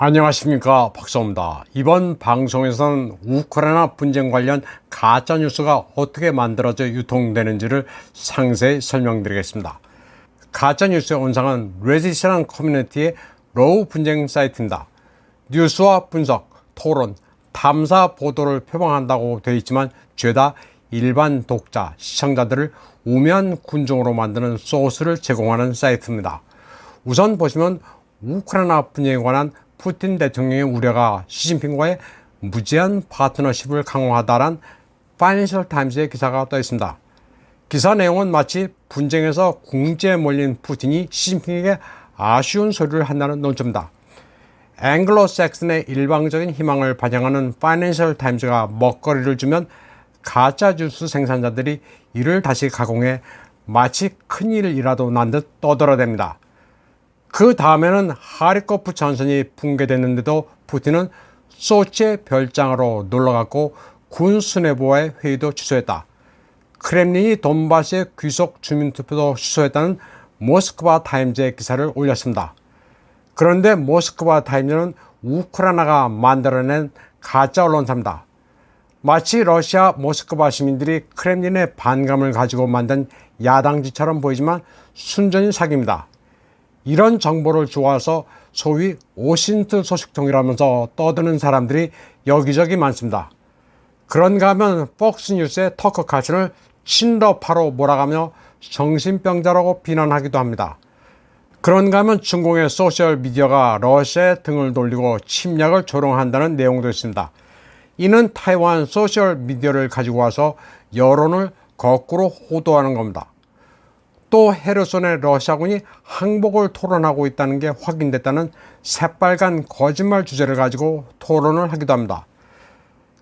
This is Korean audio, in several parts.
안녕하십니까, 박사입니다. 이번 방송에서는 우크라이나 분쟁 관련 가짜뉴스가 어떻게 만들어져 유통되는지를 상세히 설명드리겠습니다. 가짜뉴스의 원상은 레딧이라는 커뮤니티의 로우 분쟁 사이트입니다. 뉴스와 분석, 토론, 탐사 보도를 표방한다고 되어 있지만 죄다 일반 독자, 시청자들을 우매한 군중으로 만드는 소스를 제공하는 사이트입니다. 우선 보시면 우크라이나 분쟁에 관한 푸틴 대통령의 우려가 시진핑과의 무제한 파트너십을 강화하다란 파이낸셜 타임즈의 기사가 떠 있습니다. 기사 내용은 마치 분쟁에서 궁지에 몰린 푸틴이 시진핑에게 아쉬운 소리를 한다는 논조입니다. 앵글로색슨의 일방적인 희망을 반영하는 파이낸셜 타임즈가 먹거리를 주면 가짜 뉴스 생산자들이 이를 다시 가공해 마치 큰일이라도 난 듯 떠들어댑니다. 그 다음에는 하리코프 전선이 붕괴됐는데도 푸틴은 소치의 별장으로 놀러갔고 군 수뇌부와의 회의도 취소했다. 크렘린이 돈바스의 귀속 주민투표도 취소했다는 모스크바 타임즈의 기사를 올렸습니다. 그런데 모스크바 타임즈는 우크라이나가 만들어낸 가짜 언론사입니다. 마치 러시아 모스크바 시민들이 크렘린의 반감을 가지고 만든 야당지처럼 보이지만 순전히 사기입니다. 이런 정보를 주워서 소위 오신트 소식통이라면서 떠드는 사람들이 여기저기 많습니다. 그런가 하면 폭스뉴스의 터커 칼슨을 친러파로 몰아가며 정신병자라고 비난하기도 합니다. 그런가 하면 중공의 소셜미디어가 러시아에 등을 돌리고 침략을 조롱한다는 내용도 있습니다. 이는 타이완 소셜미디어를 가지고 와서 여론을 거꾸로 호도하는 겁니다. 또 헤르손의 러시아군이 항복을 토론하고 있다는 게 확인됐다는 새빨간 거짓말 주제를 가지고 토론을 하기도 합니다.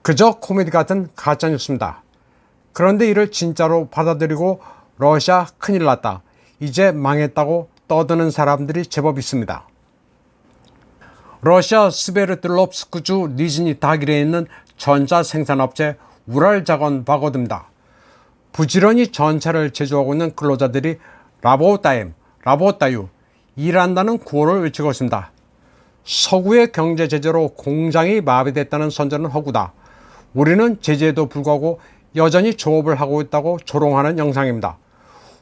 그저 코미디 같은 가짜뉴스입니다. 그런데 이를 진짜로 받아들이고 러시아 큰일 났다, 이제 망했다고 떠드는 사람들이 제법 있습니다. 러시아 스베르들롭스크주 니즈니 다길에 있는 전자 생산업체 우랄자건바고드입니다. 부지런히 전차를 제조하고 있는 근로자들이 라보타임, 라보타유, 일한다는 구호를 외치고 있습니다. 서구의 경제 제재로 공장이 마비됐다는 선전은 허구다. 우리는 제재에도 불구하고 여전히 조업을 하고 있다고 조롱하는 영상입니다.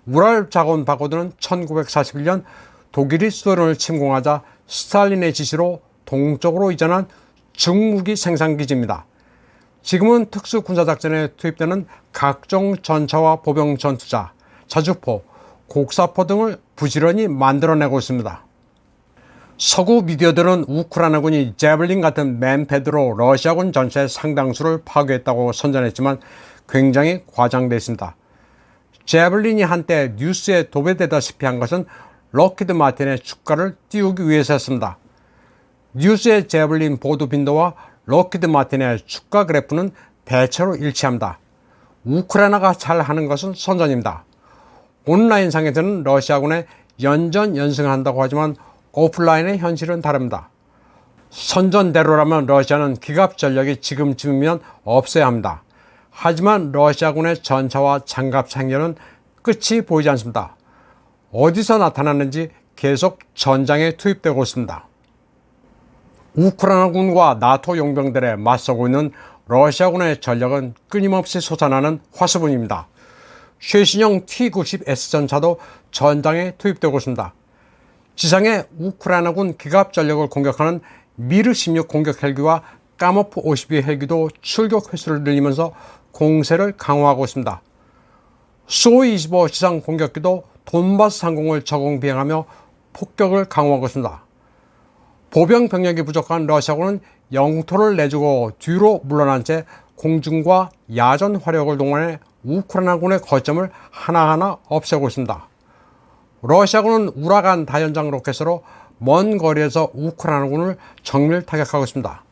우랄자건바고드는 1941년 독일이 소련을 침공하자 스탈린의 지시로 동쪽으로 이전한 중무기 생산기지입니다. 지금은 특수군사작전에 투입되는 각종 전차와 보병 전투차, 자주포, 곡사포 등을 부지런히 만들어내고 있습니다. 서구 미디어들은 우크라이나군이 제블린 같은 맨패드로 러시아군 전차의 상당수를 파괴했다고 선전했지만 굉장히 과장되어 있습니다. 제블린이 한때 뉴스에 도배되다시피 한 것은 록히드 마틴의 주가를 띄우기 위해서였습니다. 뉴스의 제블린 보도 빈도와 록히드 마틴의 주가 그래프는 대체로 일치합니다. 우크라이나가 잘하는 것은 선전입니다. 온라인상에서는 러시아군에 연전연승한다고 하지만 오프라인의 현실은 다릅니다. 선전대로라면 러시아는 기갑 전력이 지금쯤이면 없어야 합니다. 하지만 러시아군의 전차와 장갑 상렬은 끝이 보이지 않습니다. 어디서 나타났는지 계속 전장에 투입되고 있습니다. 우크라이나군과 나토 용병들에 맞서고 있는 러시아군의 전력은 끊임없이 솟아나는 화수분입니다. 최신형 T-90S 전차도 전장에 투입되고 있습니다. 지상에 우크라이나군 기갑 전력을 공격하는 미르-16 공격 헬기와 까모프 52 헬기도 출격 횟수를 늘리면서 공세를 강화하고 있습니다. 수-25 지상 공격기도 돈바스 상공을 저공 비행하며 폭격을 강화하고 있습니다. 보병 병력이 부족한 러시아군은 영토를 내주고 뒤로 물러난 채 공중과 야전 화력을 동원해 우크라이나군의 거점을 하나하나 없애고 있습니다. 러시아군은 우라간 다연장 로켓으로 먼 거리에서 우크라이나군을 정밀 타격하고 있습니다.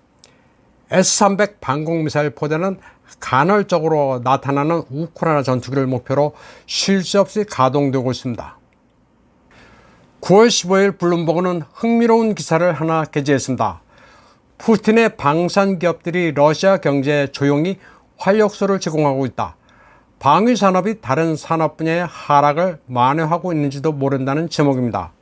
S-300 방공미사일 포대는 간헐적으로 나타나는 우크라이나 전투기를 목표로 쉴 새 없이 가동되고 있습니다. 9월 15일 블룸버그는 흥미로운 기사를 하나 게재했습니다. 푸틴의 방산 기업들이 러시아 경제에 조용히 활력소를 제공하고 있다. 방위 산업이 다른 산업 분야의 하락을 만회하고 있는지도 모른다는 제목입니다.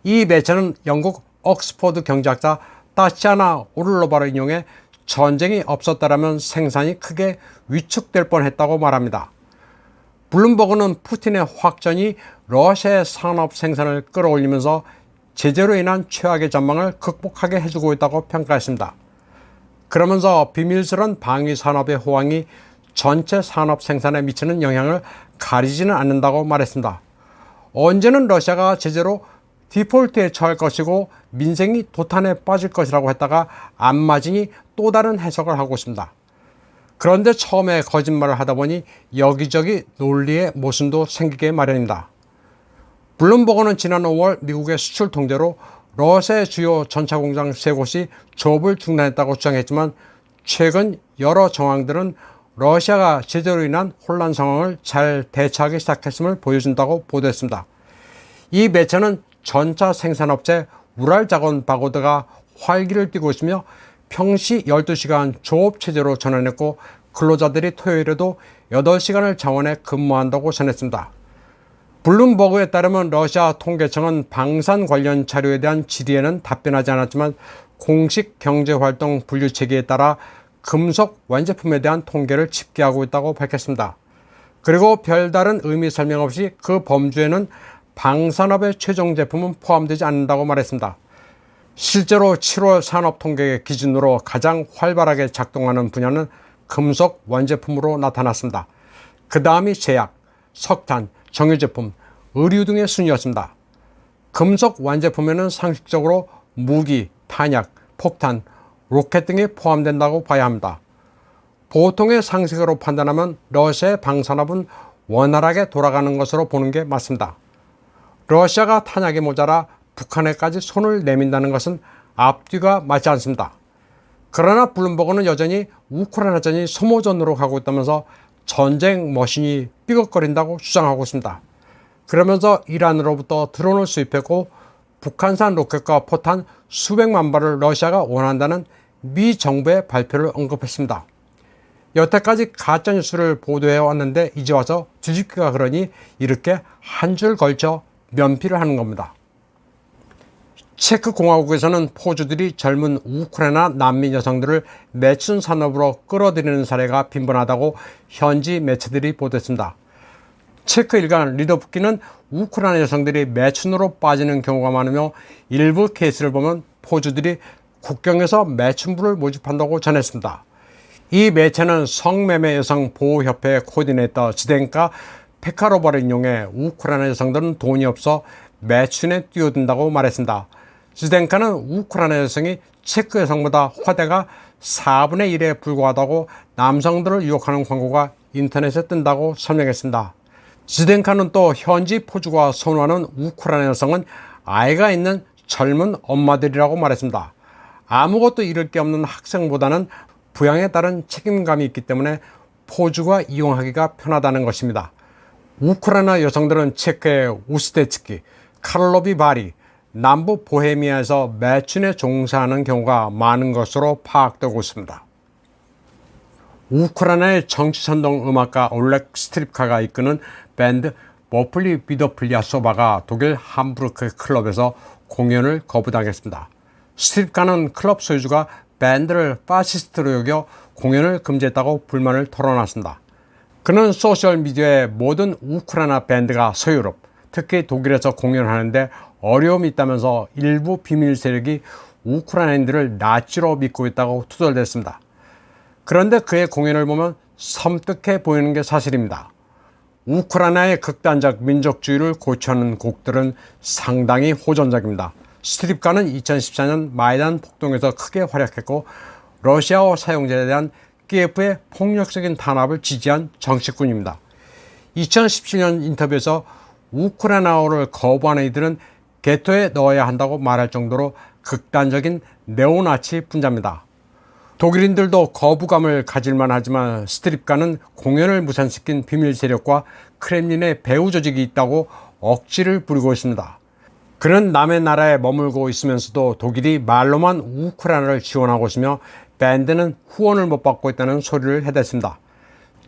이 매체는 영국 옥스퍼드 경제학자 타티아나 오를로바를 이용해 전쟁이 없었다라면 생산이 크게 위축될 뻔했다고 말합니다. 블룸버그는 푸틴의 확전이 러시아의 산업 생산을 끌어올리면서 제재로 인한 최악의 전망을 극복하게 해주고 있다고 평가했습니다. 그러면서 비밀스런 방위 산업의 호황이 전체 산업 생산에 미치는 영향을 가리지는 않는다고 말했습니다. 언제는 러시아가 제재로 디폴트에 처할 것이고 민생이 도탄에 빠질 것이라고 했다가 안 맞으니 또 다른 해석을 하고 있습니다. 그런데 처음에 거짓말을 하다 보니 여기저기 논리의 모순도 생기게 마련입니다. 블룸버그는 지난 5월 미국의 수출 통제로 러시아의 주요 전차 공장 3곳이 조업을 중단했다고 주장했지만 최근 여러 정황들은 러시아가 제재로 인한 혼란 상황을 잘 대처하기 시작했음을 보여준다고 보도했습니다. 이 매체는 전차 생산업체 우랄자곤바고드가 활기를 띠고 있으며 평시 12시간 조업 체제로 전환했고 근로자들이 토요일에도 8시간을 자원해 근무한다고 전했습니다. 블룸버그에 따르면 러시아 통계청은 방산 관련 자료에 대한 질의에는 답변하지 않았지만 공식 경제활동 분류체계에 따라 금속 완제품에 대한 통계를 집계하고 있다고 밝혔습니다. 그리고 별다른 의미 설명 없이 그 범주에는 방산업의 최종 제품은 포함되지 않는다고 말했습니다. 실제로 7월 산업통계 기준으로 가장 활발하게 작동하는 분야는 금속 완제품으로 나타났습니다. 그 다음이 제약, 석탄, 정유제품, 의류 등의 순이었습니다. 금속 완제품에는 상식적으로 무기, 탄약, 폭탄, 로켓 등이 포함된다고 봐야 합니다. 보통의 상식으로 판단하면 러시아의 방산업은 원활하게 돌아가는 것으로 보는 게 맞습니다. 러시아가 탄약이 모자라 북한에까지 손을 내민다는 것은 앞뒤가 맞지 않습니다. 그러나 블룸버그는 여전히 우크라이나전이 소모전으로 가고 있다면서 전쟁 머신이 삐걱거린다고 주장하고 있습니다. 그러면서 이란으로부터 드론을 수입했고 북한산 로켓과 포탄 수백만 발을 러시아가 원한다는 미 정부의 발표를 언급했습니다. 여태까지 가짜뉴스를 보도해 왔는데 이제 와서 뒤집기가 그러니 이렇게 한 줄 걸쳐 면피를 하는 겁니다. 체크 공화국에서는 포주들이 젊은 우크라이나 난민 여성들을 매춘 산업으로 끌어들이는 사례가 빈번하다고 현지 매체들이 보도했습니다. 체크 일간 리더프키는 우크라이나 여성들이 매춘으로 빠지는 경우가 많으며 일부 케이스를 보면 포주들이 국경에서 매춘부를 모집한다고 전했습니다. 이 매체는 성매매 여성 보호협회 코디네이터 지덴카 페카로바를 인용해 우크라이나 여성들은 돈이 없어 매춘에 뛰어든다고 말했습니다. 지덴카는 우크라이나 여성이 체크 여성보다 화대가 4분의 1에 불과하다고 남성들을 유혹하는 광고가 인터넷에 뜬다고 설명했습니다. 지덴카는 또 현지 포주가 선호하는 우크라이나 여성은 아이가 있는 젊은 엄마들이라고 말했습니다. 아무것도 잃을 게 없는 학생보다는 부양에 따른 책임감이 있기 때문에 포주가 이용하기가 편하다는 것입니다. 우크라이나 여성들은 체크의 우스테츠키, 카를로비 바리, 남부 보헤미아에서 매춘에 종사하는 경우가 많은 것으로 파악되고 있습니다. 우크라이나의 정치선동 음악가 올렉 스트립카가 이끄는 밴드 머플리 비더플리아소바가 독일 함부르크 클럽에서 공연을 거부당했습니다. 스트립카는 클럽 소유주가 밴드를 파시스트로 여겨 공연을 금지했다고 불만을 털어놨습니다. 그는 소셜미디어에 모든 우크라이나 밴드가 서유럽, 특히 독일에서 공연하는데 어려움이 있다면서 일부 비밀 세력이 우크라이나인들을 나치로 믿고 있다고 투덜댔습니다. 그런데 그의 공연을 보면 섬뜩해 보이는 게 사실입니다. 우크라이나의 극단적 민족주의를 고취하는 곡들은 상당히 호전적입니다. 스트립카는 2014년 마이단 폭동에서 크게 활약했고 러시아어 사용자에 대한 키예프의 폭력적인 탄압을 지지한 정치꾼입니다. 2017년 인터뷰에서 우크라이나어를 거부하는 이들은 게토에 넣어야 한다고 말할 정도로 극단적인 네오나치 분자입니다. 독일인들도 거부감을 가질만 하지만 스트립카는 공연을 무산시킨 비밀 세력과 크렘린의 배후 조직이 있다고 억지를 부리고 있습니다. 그는 남의 나라에 머물고 있으면서도 독일이 말로만 우크라이나를 지원하고 있으며 밴드는 후원을 못 받고 있다는 소리를 해댔습니다.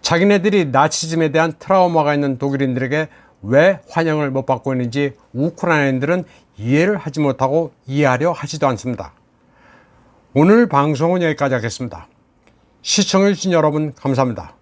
자기네들이 나치즘에 대한 트라우마가 있는 독일인들에게 왜 환영을 못 받고 있는지 우크라이나인들은 이해를 하지 못하고 이해하려 하지도 않습니다. 오늘 방송은 여기까지 하겠습니다. 시청해주신 여러분 감사합니다.